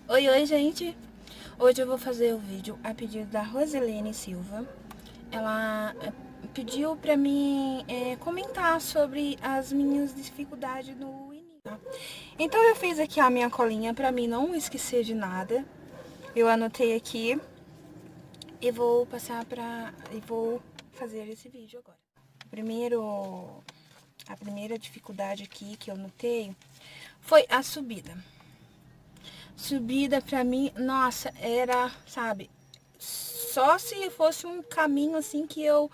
Oi, oi, gente! Hoje eu vou fazer o vídeo a pedido da Rosilene Silva. Ela pediu pra mim comentar sobre as minhas dificuldades no início, tá? Então eu fiz aqui a minha colinha pra mim não esquecer de nada. Eu anotei aqui e vou passar e vou fazer esse vídeo agora. A primeira dificuldade aqui que eu notei foi a subida. Subida pra mim, nossa, era, sabe, só se fosse um caminho assim que eu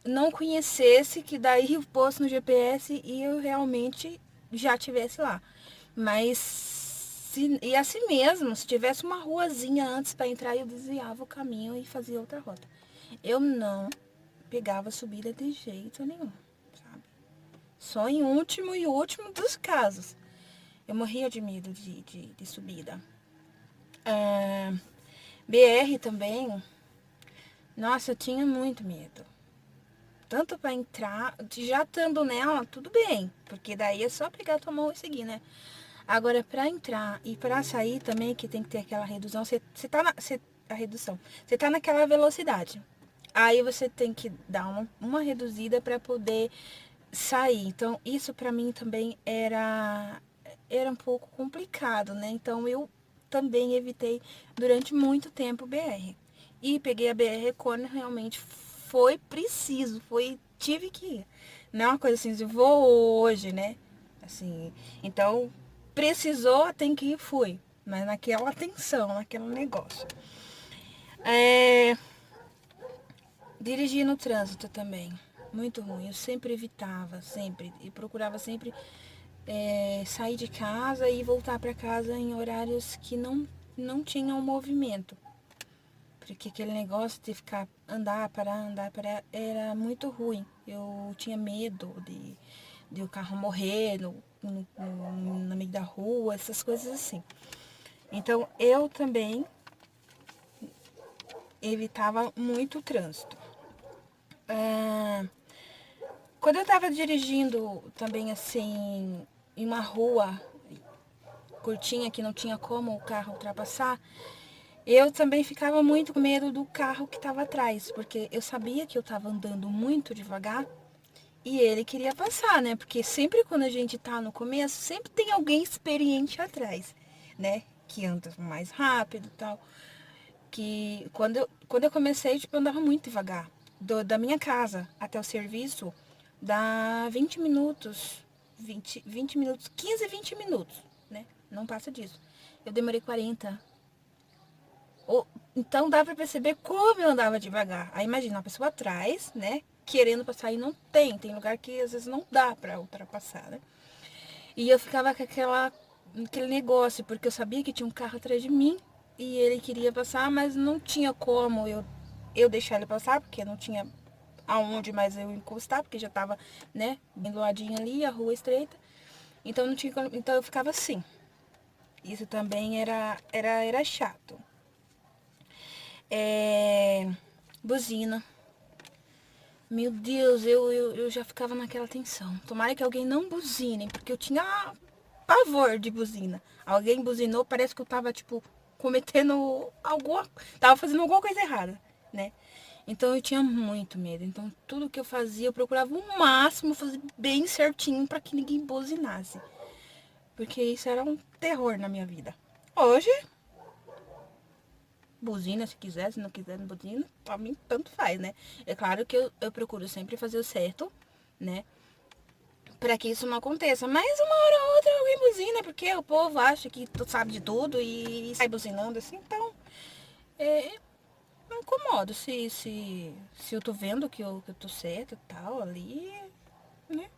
não conhecesse, que daí eu posto no GPS e eu realmente já tivesse lá. Mas e assim mesmo, se tivesse uma ruazinha antes para entrar, eu desviava o caminho e fazia outra rota. Eu não pegava subida de jeito nenhum, sabe? Só em último e último dos casos. Eu morria de medo de subida. BR também, nossa, eu tinha muito medo. Tanto para entrar, já estando nela, tudo bem, porque daí é só pegar a tua mão e seguir, né? Agora, para entrar e para sair também, que tem que ter aquela redução, a redução, você tá naquela velocidade. Aí você tem que dar uma reduzida para poder sair. Então, isso para mim também era um pouco complicado, né? Então, eu também evitei durante muito tempo o BR. E peguei a BR quando realmente foi preciso, tive que ir. Não é uma coisa assim, de vou hoje, né? Assim, então, precisou, tem que ir, fui. Mas naquela atenção, naquele negócio. É, dirigir no trânsito também. Muito ruim. Eu sempre evitava, sempre. E procurava sempre sair de casa e voltar para casa em horários que não tinham movimento. Porque aquele negócio de ficar andar, parar, era muito ruim. Eu tinha medo de o carro morrer no meio da rua, essas coisas assim. Então eu também evitava muito o trânsito. Ah, quando eu tava dirigindo também assim, em uma rua curtinha que não tinha como o carro ultrapassar, eu também ficava muito com medo do carro que estava atrás, porque eu sabia que eu estava andando muito devagar e ele queria passar, né? Porque sempre quando a gente tá no começo, sempre tem alguém experiente atrás, né? Que anda mais rápido e tal. Que quando eu comecei, tipo, eu andava muito devagar. Da minha casa até o serviço, dá 20 minutos, 20 minutos, 15, 20 minutos, né? Não passa disso. Eu demorei 40. Então dá pra perceber como eu andava devagar. Aí imagina, uma pessoa atrás, né? Querendo passar e não tem. Tem lugar que às vezes não dá pra ultrapassar, né? E eu ficava com aquele negócio, porque eu sabia que tinha um carro atrás de mim e ele queria passar, mas não tinha como eu deixar ele passar, porque não tinha aonde mais eu encostar, porque já tava, né, bem do ladinho ali, a rua estreita. Então não tinha, então eu ficava assim. Isso também era chato. É, buzina. Meu Deus, eu já ficava naquela tensão. Tomara que alguém não buzine, porque eu tinha pavor de buzina. Alguém buzinou, parece que eu tava, tipo, cometendo alguma. Tava fazendo alguma coisa errada, né? Então eu tinha muito medo. Então tudo que eu fazia, eu procurava o máximo fazer bem certinho para que ninguém buzinasse. Porque isso era um terror na minha vida. Hoje, buzina se quiser, se não quiser, não buzina. Pra mim, tanto faz, né? É claro que eu procuro sempre fazer o certo, né? Pra que isso não aconteça. Mas uma hora ou outra alguém buzina, porque o povo acha que tu sabe de tudo e sai buzinando assim. Então, é, não incomodo se eu tô vendo que eu tô certa e tal ali, né?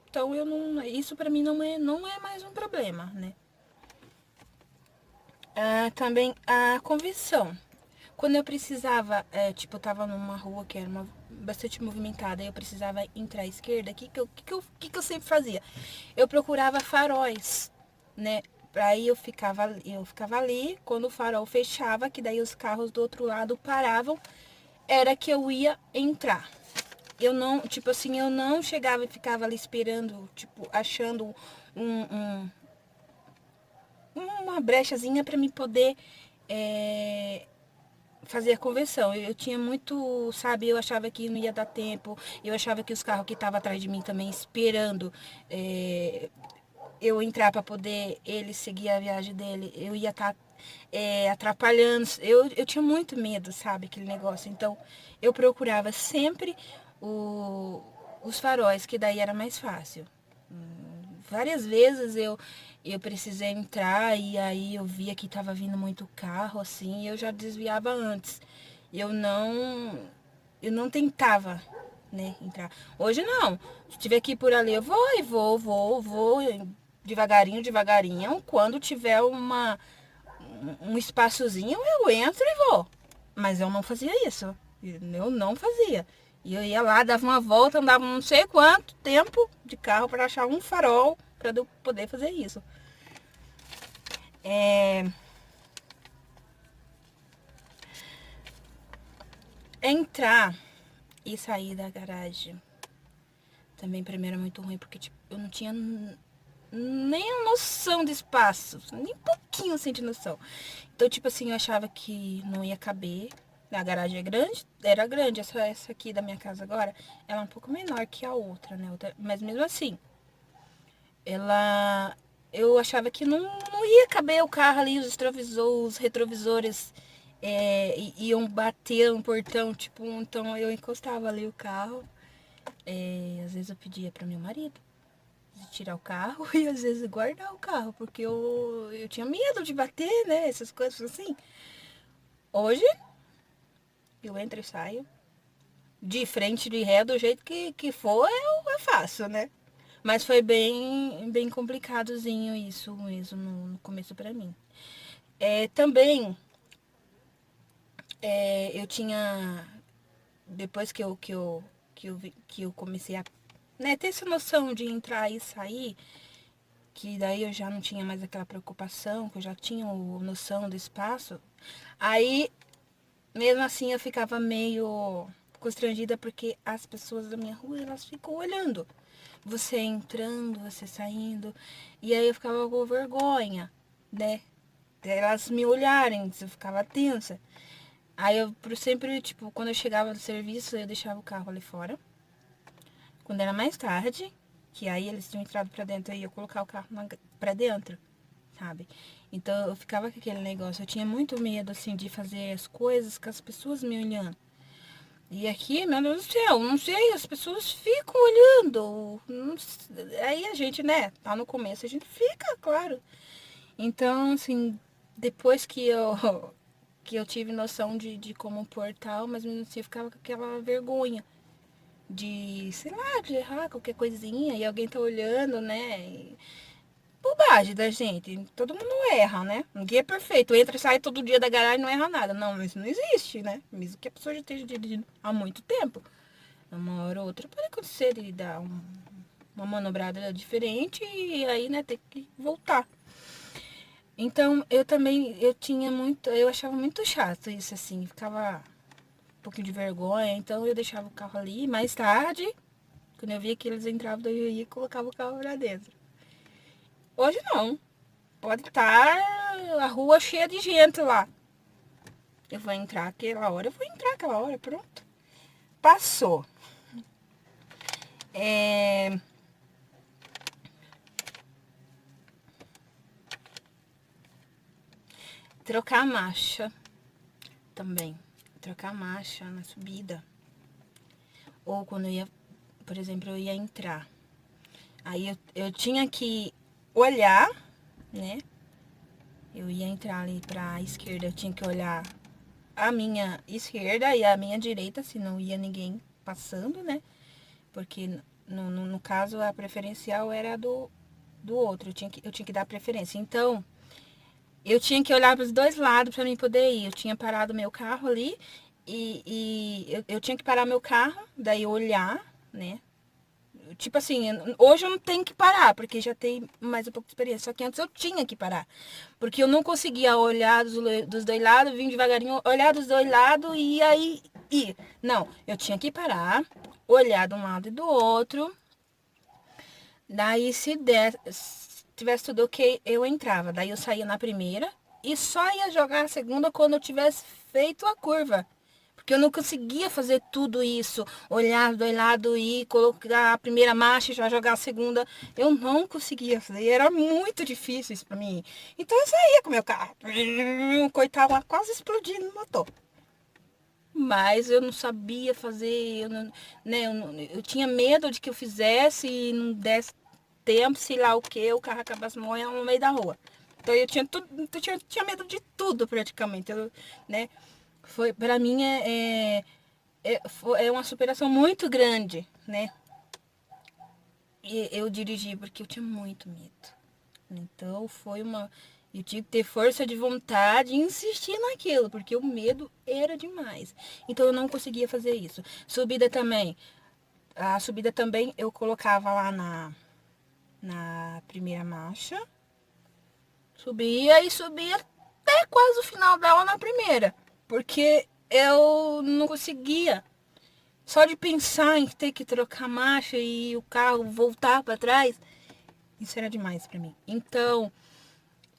Então eu não. Isso pra mim não é mais um problema, né? Também a conversão. Quando eu precisava, tipo, eu tava numa rua que era bastante movimentada e eu precisava entrar à esquerda, o que que eu sempre fazia? Eu procurava faróis, né? Aí eu ficava ali, quando o farol fechava, que daí os carros do outro lado paravam, era que eu ia entrar. Eu não, tipo assim, eu não chegava e ficava ali esperando, tipo, achando um, um, uma brechazinha para me poder fazer a conversão. Eu tinha muito, sabe, eu achava que não ia dar tempo, eu achava que os carros que estavam atrás de mim também esperando eu entrar para poder ele seguir a viagem dele, eu ia estar atrapalhando. Eu tinha muito medo, sabe, aquele negócio. Então, eu procurava sempre os faróis, que daí era mais fácil. Várias vezes eu precisei entrar e aí eu via que estava vindo muito carro, assim, e eu já desviava antes. Eu não, eu não tentava, né, entrar. Hoje não. Se tiver que ir por ali, eu vou e vou, devagarinho, devagarinho. Quando tiver um espaçozinho, eu entro e vou. Mas eu não fazia isso. Eu não fazia. E eu ia lá, dava uma volta, andava não sei quanto tempo de carro para achar um farol para eu poder fazer isso. Entrar e sair da garagem também pra mim era muito ruim, porque tipo, eu não tinha nem noção de espaço, nem um pouquinho assim de noção. Então, tipo assim, eu achava que não ia caber. A garagem é grande, era grande. Essa aqui da minha casa agora, ela é um pouco menor que a outra, né? Mas mesmo assim, eu achava que não ia caber o carro ali, os retrovisores iam bater no portão, tipo, então eu encostava ali o carro. Às vezes eu pedia para meu marido de tirar o carro e às vezes guardar o carro, porque eu tinha medo de bater, né? Essas coisas assim. Hoje eu entro e saio. De frente, de ré, do jeito que for, eu faço, né? Mas foi bem complicadozinho isso mesmo no começo pra mim. Também eu tinha. Depois que eu comecei a ter essa noção de entrar e sair, que daí eu já não tinha mais aquela preocupação, que eu já tinha noção do espaço. Aí, mesmo assim, eu ficava meio constrangida porque as pessoas da minha rua, elas ficam olhando. Você entrando, você saindo. E aí eu ficava com vergonha, né? Elas me olharem, eu ficava tensa. Aí eu sempre, tipo, quando eu chegava do serviço, eu deixava o carro ali fora. Quando era mais tarde, que aí eles tinham entrado pra dentro, eu ia colocar o carro pra dentro, sabe? Então eu ficava com aquele negócio. Eu tinha muito medo, assim, de fazer as coisas com as pessoas me olhando. E aqui, meu Deus do céu, não sei, as pessoas ficam olhando. Aí a gente, né, tá no começo, a gente fica, claro. Então, assim, depois que eu tive noção de como portal, mas mesmo assim eu ficava com aquela vergonha de, sei lá, de errar qualquer coisinha e alguém tá olhando, né? Bobagem da gente. Todo mundo erra, né? Ninguém é perfeito. Entra e sai todo dia da garagem e não erra nada. Não, isso não existe, né? Mesmo que a pessoa já esteja dirigindo há muito tempo. Uma hora ou outra pode acontecer de dar uma manobrada diferente e aí, né, ter que voltar. Então, eu também, eu achava muito chato isso, assim, ficava um pouquinho de vergonha, então eu deixava o carro ali, mais tarde, quando eu via que eles entravam, daí eu ia e colocava o carro lá dentro. Hoje não, pode estar a rua cheia de gente lá. Eu vou entrar aquela hora, eu vou entrar aquela hora, pronto. Passou. Trocar a marcha também. Trocar a marcha na subida. Ou quando eu ia, por exemplo, eu ia entrar. Aí eu tinha que olhar, né? Eu ia entrar ali pra esquerda, eu tinha que olhar a minha esquerda e a minha direita, se não ia ninguém passando, né? Porque no caso a preferencial era do outro, eu tinha que dar preferência. Então, eu tinha que olhar para os dois lados para mim poder ir. Eu tinha parado meu carro ali eu tinha que parar meu carro, daí olhar, né? Tipo assim, hoje eu não tenho que parar, porque já tem mais um pouco de experiência. Só que antes eu tinha que parar. Porque eu não conseguia olhar dos dois lados, vir devagarinho, olhar dos dois lados e aí ir. Não, eu tinha que parar, olhar de um lado e do outro. Daí se der. tivesse tudo ok, eu entrava. Daí eu saía na primeira e só ia jogar a segunda quando eu tivesse feito a curva. Porque eu não conseguia fazer tudo isso, olhar do lado e colocar a primeira marcha e já jogar a segunda. Eu não conseguia fazer, era muito difícil isso pra mim. Então eu saía com o meu carro, coitado lá, quase explodindo no motor. Mas eu não sabia fazer, eu, não, né, eu tinha medo de que eu fizesse e não desse tempo, sei lá o que, o carro acabasse morrendo no meio da rua. Então eu tinha tudo, tinha medo de tudo praticamente, né? Foi, para mim é uma superação muito grande, né? E eu dirigi porque eu tinha muito medo. Então foi uma. Eu tive que ter força de vontade e insistir naquilo, porque o medo era demais. Então eu não conseguia fazer isso. Subida também. A subida também eu colocava lá na primeira marcha. Subia e subia até quase o final dela na primeira. Porque eu não conseguia. Só de pensar em ter que trocar marcha e o carro voltar para trás, isso era demais para mim. Então,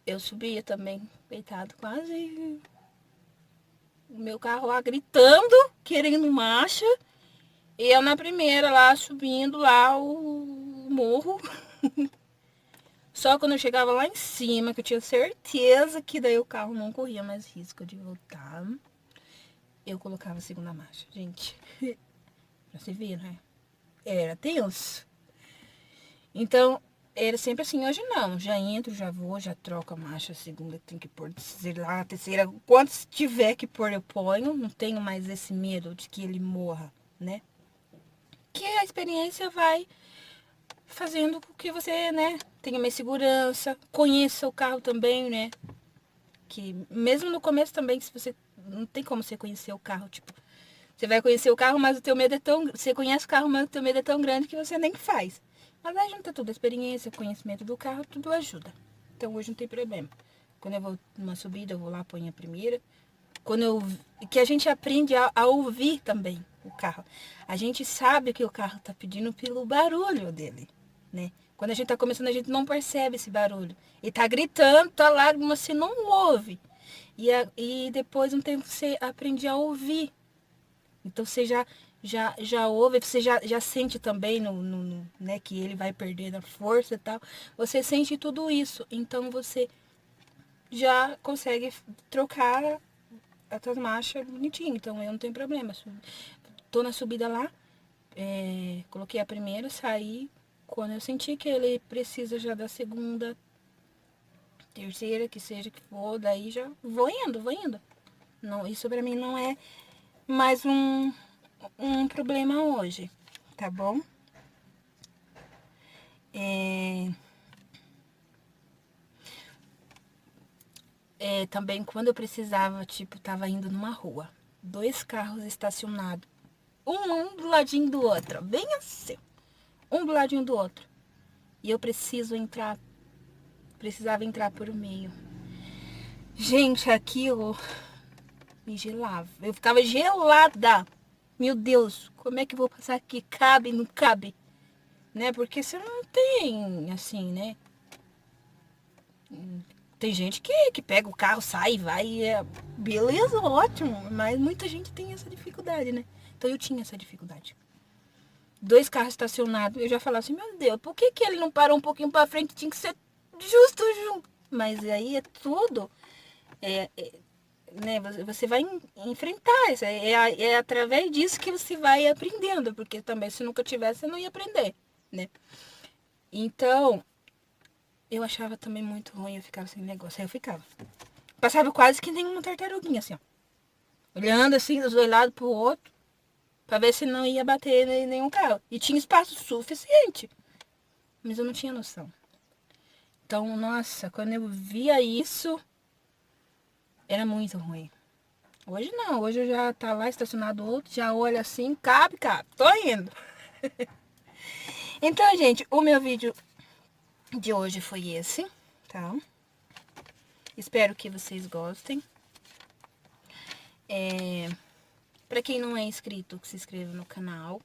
eu subia também, coitado, quase o meu carro lá gritando, querendo marcha. E eu na primeira lá, subindo lá o morro. Só quando eu chegava lá em cima, que eu tinha certeza que daí o carro não corria mais risco de voltar, eu colocava a segunda marcha. Gente, pra você ver, né? Era tenso. Então, era sempre assim, hoje não. Já entro, já vou, já troco a marcha, a segunda tem que pôr, sei lá, a terceira. Quantos tiver que pôr, eu ponho. Não tenho mais esse medo de que ele morra, né? Que a experiência vai fazendo com que você, né, tenha mais segurança, conheça o carro também, né? Que mesmo no começo também, se você não tem como você conhecer o carro, tipo, você vai conhecer o carro, mas o teu medo é tão, você conhece o carro, mas o teu medo é tão grande que você nem faz. Mas aí junta tudo, a experiência, o conhecimento do carro, tudo ajuda. Então hoje não tem problema. Quando eu vou numa subida, eu vou lá, ponho a primeira. Quando eu, que a gente aprende a ouvir também o carro. A gente sabe que o carro tá pedindo pelo barulho dele, né? Quando a gente tá começando, a gente não percebe esse barulho. E tá gritando, tá lá, mas você não ouve. E depois um tempo você aprende a ouvir. Então você já ouve, você já sente também né, que ele vai perdendo a força e tal. Você sente tudo isso. Então você já consegue trocar as tuas marchas bonitinho. Então eu não tenho problema. Tô na subida lá, coloquei a primeira, saí. Quando eu senti que ele precisa já da segunda, terceira, que seja que for, daí já vou indo, vou indo. Não, isso pra mim não é mais um problema hoje, tá bom? Também quando eu precisava, tipo, tava indo numa rua, dois carros estacionados, um do ladinho do outro, bem assim, um do ladinho do outro. E eu precisava entrar por meio. Gente, aquilo me gelava. Eu ficava gelada. Meu Deus, como é que eu vou passar aqui? Cabe, não cabe? Né? Porque você não tem, assim, né? Tem gente que pega o carro, sai, vai, beleza, ótimo. Mas muita gente tem essa dificuldade, né? Então eu tinha essa dificuldade. Dois carros estacionados, eu já falava assim, meu Deus, por que ele não parou um pouquinho pra frente? Tinha que ser justo junto. Mas aí é tudo, é, é, né? Você vai enfrentar isso. É através disso que você vai aprendendo, porque também se nunca tivesse, você não ia aprender, né? Então, eu achava também muito ruim, eu ficava sem negócio. Aí eu ficava. Passava quase que nem uma tartaruguinha, assim, ó. Olhando assim, dos dois lados pro outro, pra ver se não ia bater em nenhum carro. E tinha espaço suficiente. Mas eu não tinha noção. Então, nossa, quando eu via isso, era muito ruim. Hoje não, hoje eu já tá lá estacionado outro, já olha assim, cabe, tô indo. Então, gente, o meu vídeo de hoje foi esse, tá? Espero que vocês gostem. Pra quem não é inscrito, que se inscreva no canal.